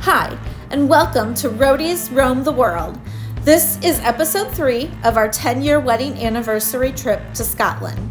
Hi, and welcome to Roadies Roam the World. This is episode 3 of our 10-year wedding anniversary trip to Scotland.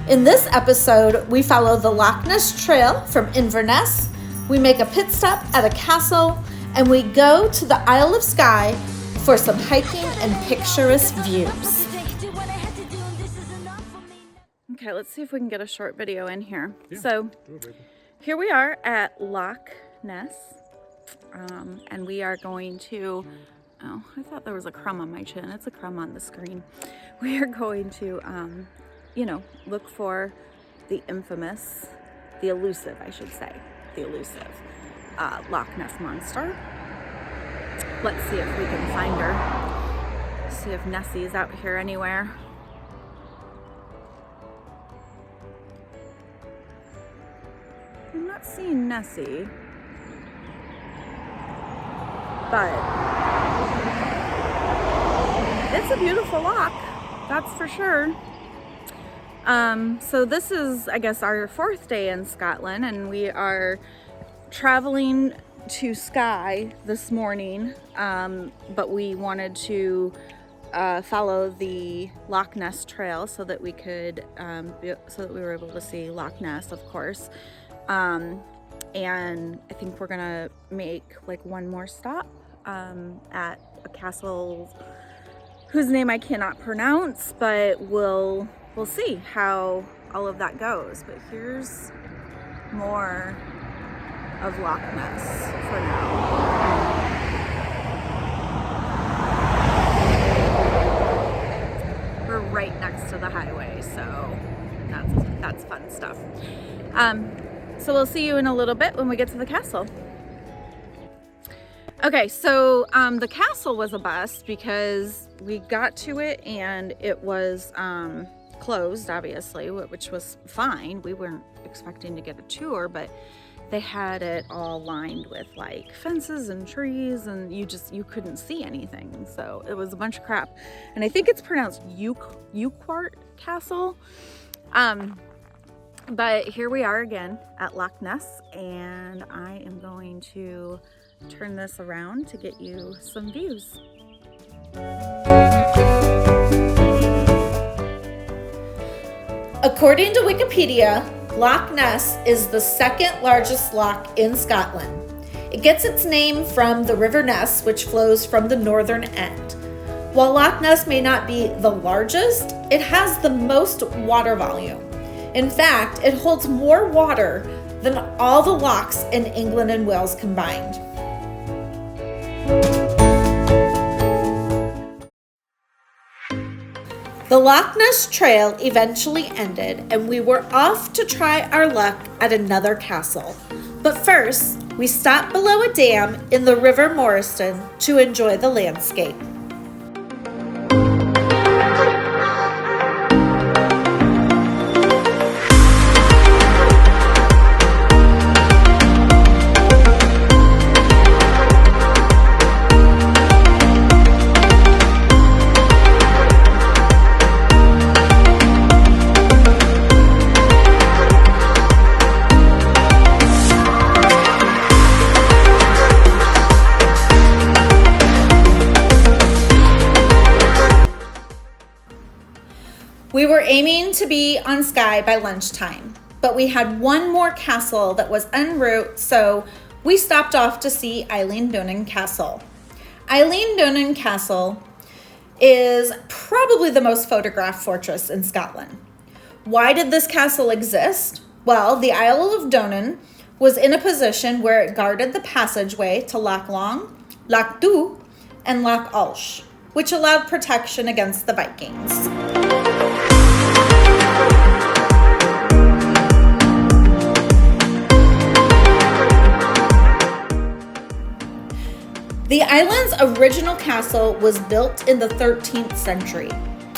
In this episode, we follow the Loch Ness Trail from Inverness, we make a pit stop at a castle, and we go to the Isle of Skye for some hiking and picturesque views. Okay, let's see if we can get a short video in here. So here we are at Loch Ness, and we are going to, oh, I thought there was a crumb on my chin. It's a crumb on the screen. We are going to, look for the infamous, the elusive, I should say, the elusive Loch Ness monster. Let's see if we can find her. See if Nessie is out here anywhere. I'm not seeing Nessie, but it's a beautiful loch, that's for sure. So this is, I guess, our 4th day in Scotland, and we are traveling to Skye this morning, but we wanted to follow the Loch Ness Trail so that we could, so that we were able to see Loch Ness, of course. And I think we're gonna make like one more stop at a castle whose name I cannot pronounce, but we'll see how all of that goes. But here's more of Loch Ness for now. We're right next to the highway, so that's fun stuff. So we'll see you in a little bit when we get to the castle. Okay, so the castle was a bust because we got to it and it was closed, obviously, which was fine. We weren't expecting to get a tour, but they had it all lined with like fences and trees, and you couldn't see anything. So it was a bunch of crap. And I think it's pronounced Urquhart Castle. But here we are again at Loch Ness, and I am going to turn this around to get you some views. According to Wikipedia, Loch Ness is the 2nd largest loch in Scotland. It gets its name from the River Ness, which flows from the northern end. While Loch Ness may not be the largest, it has the most water volume. In fact, it holds more water than all the lochs in England and Wales combined. The Loch Ness Trail eventually ended, and we were off to try our luck at another castle. But first, we stopped below a dam in the River Moriston to enjoy the landscape. We were aiming to be on Skye by lunchtime, but we had one more castle that was en route, so we stopped off to see Eilean Donan Castle. Eilean Donan Castle is probably the most photographed fortress in Scotland. Why did this castle exist? Well, the Isle of Donan was in a position where it guarded the passageway to Loch Long, Loch Dhu, and Loch Ulsh, which allowed protection against the Vikings. The island's original castle was built in the 13th century.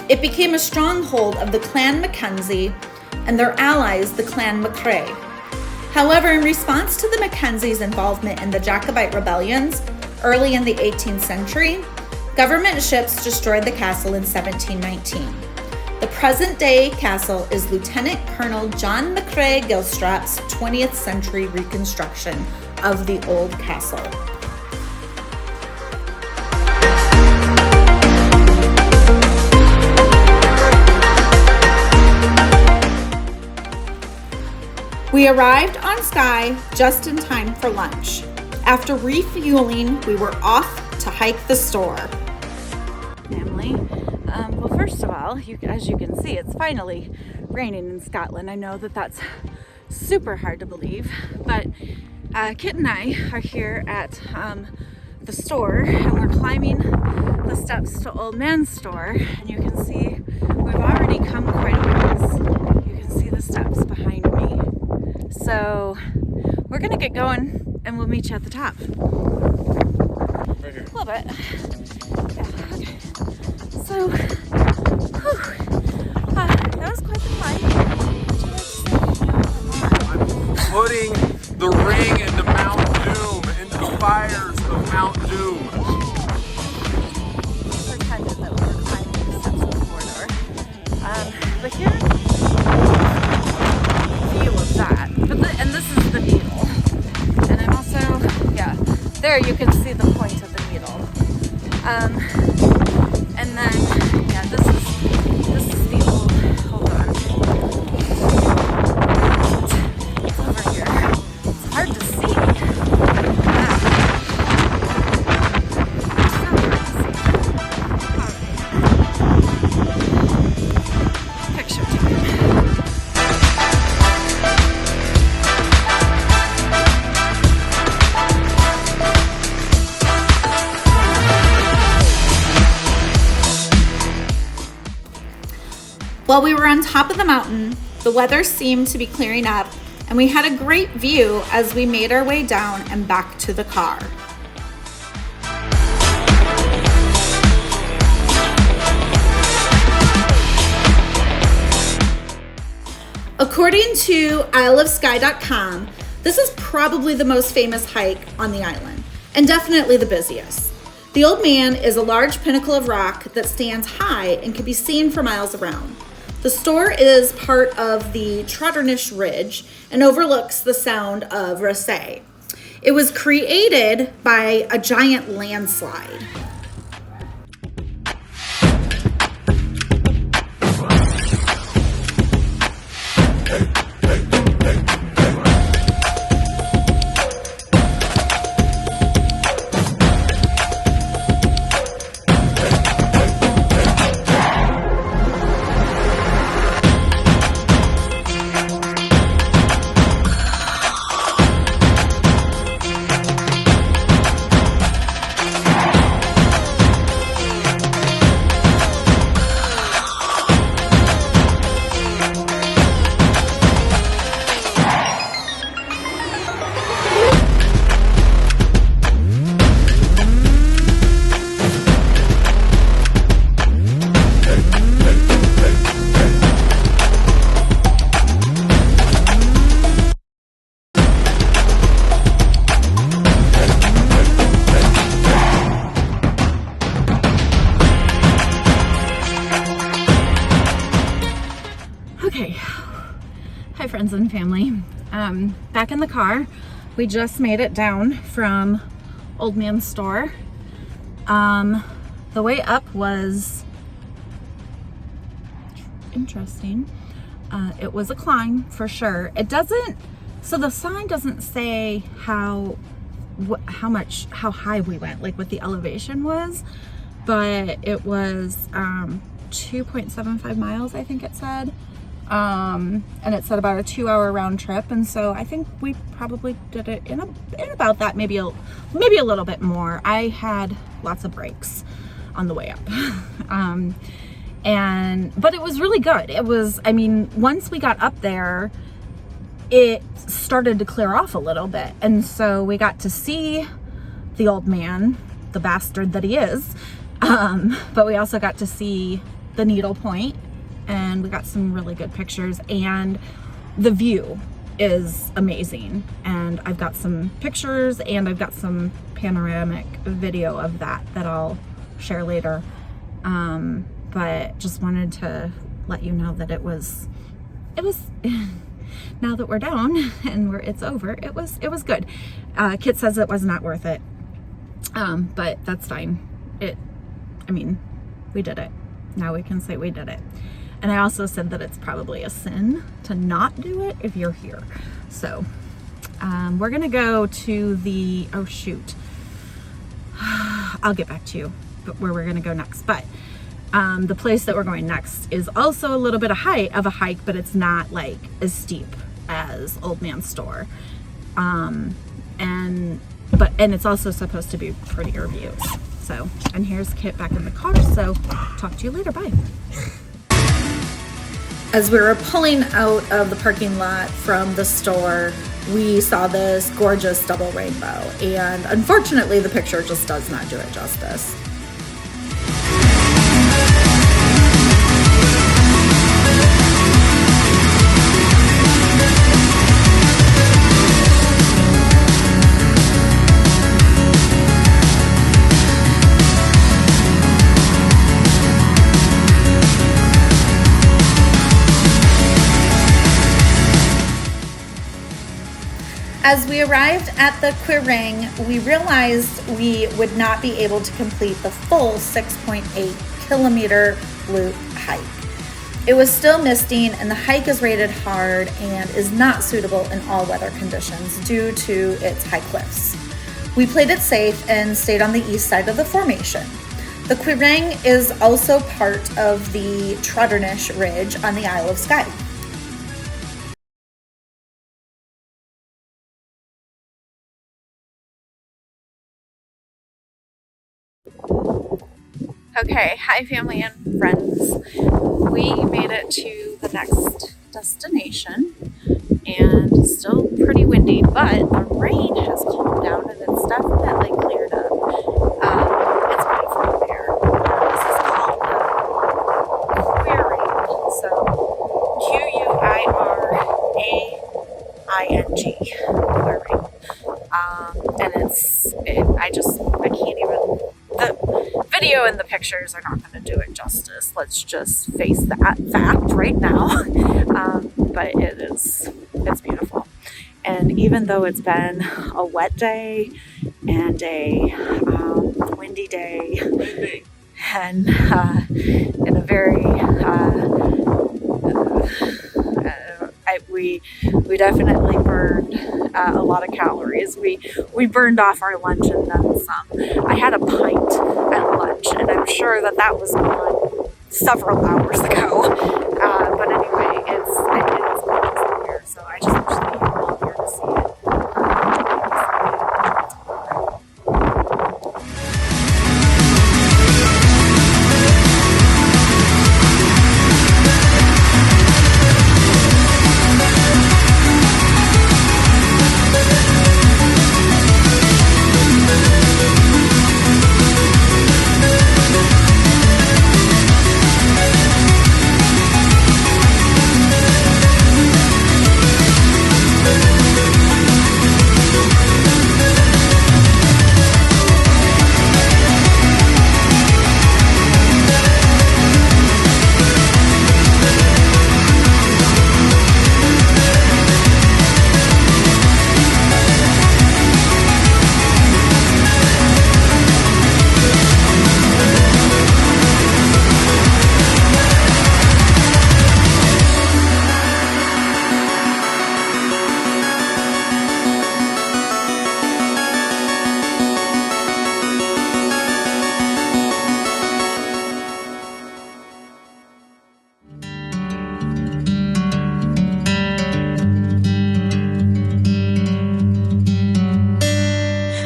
It became a stronghold of the Clan MacKenzie and their allies, the Clan MacRae. However, in response to the MacKenzie's involvement in the Jacobite rebellions early in the 18th century, government ships destroyed the castle in 1719. The present-day castle is Lieutenant Colonel John McRae-Gilstrap's 20th century reconstruction of the old castle. We arrived on Skye just in time for lunch. After refueling, we were off to hike the Storr. Family, well, first of all, as you can see, it's finally raining in Scotland. I know that that's super hard to believe, but Kit and I are here at the Storr, and we're climbing the steps to Old Man Storr, and you can see we've already come quite a ways. You can see the steps behind me. So we're gonna get going and we'll meet you at the top. Right here. A little bit. Yeah, okay. So, that was quite the climb. I'm putting the ring into Mount Doom, into the fires of Mount Doom. Pretended that we were climbing the steps of the corridor. But here, view of that. And this is the needle. And I'm also, yeah, there you can see the point of the needle. And then, yeah, this is the old, hold on. It's over here. It's hard to see. Picture time. While we were on top of the mountain, the weather seemed to be clearing up, and we had a great view as we made our way down and back to the car. According to isleofskye.com, this is probably the most famous hike on the island, and definitely the busiest. The Old Man is a large pinnacle of rock that stands high and can be seen for miles around. The Storr is part of the Trotternish Ridge and overlooks the Sound of Rosyth. It was created by a giant landslide. Hi friends and family. Back in the car. We just made it down from Old Man Storr. The way up was interesting. It was a climb for sure. It doesn't, so the sign doesn't say how high we went, like what the elevation was, but it was 2.75 miles, I think it said. And it said about a 2-hour round trip, and so I think we probably did it in about that, maybe a little bit more. I had lots of breaks on the way up. But it was really good. It was, I mean, once we got up there, it started to clear off a little bit, and so we got to see the Old Man, the bastard that he is, but we also got to see the needle point, and we got some really good pictures, and the view is amazing. And I've got some pictures and I've got some panoramic video of that I'll share later. But just wanted to let you know that it was now that we're down and it's over, it was good. Kit says it was not worth it, but that's fine. I mean, we did it. Now we can say we did it. And I also said that it's probably a sin to not do it if you're here. So we're gonna go to the, oh shoot, I'll get back to you where we're gonna go next. But the place that we're going next is also a little bit of a hike, but it's not like as steep as Old Man Storr. And it's also supposed to be prettier views. So, and here's Kit back in the car, so talk to you later, bye. As we were pulling out of the parking lot from the store, we saw this gorgeous double rainbow, and unfortunately the picture just does not do it justice. As we arrived at the Quiraing, we realized we would not be able to complete the full 6.8 kilometer loop hike. It was still misting, and the hike is rated hard and is not suitable in all weather conditions due to its high cliffs. We played it safe and stayed on the east side of the formation. The Quiraing is also part of the Trotternish Ridge on the Isle of Skye. Okay, hi family and friends. We made it to the next destination, and it's still pretty windy, but the rain has calmed down and it's definitely cleared up. It's beautiful there. This is called Quiraing, so Q-U-I-R-A-I-N-G, Quiraing. And I can't even, the video and the pictures are not going to do it justice. Let's just face that fact right now. But it's beautiful. And even though it's been a wet day and a windy day, and in a very we definitely burned a lot of calories. We burned off our lunch and then some. I had a pint at lunch, and I'm sure that was gone several hours ago. But anyway, it's gorgeous here, so I just wish that you were all here to see it.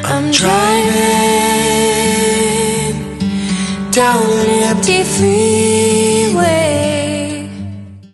I'm driving down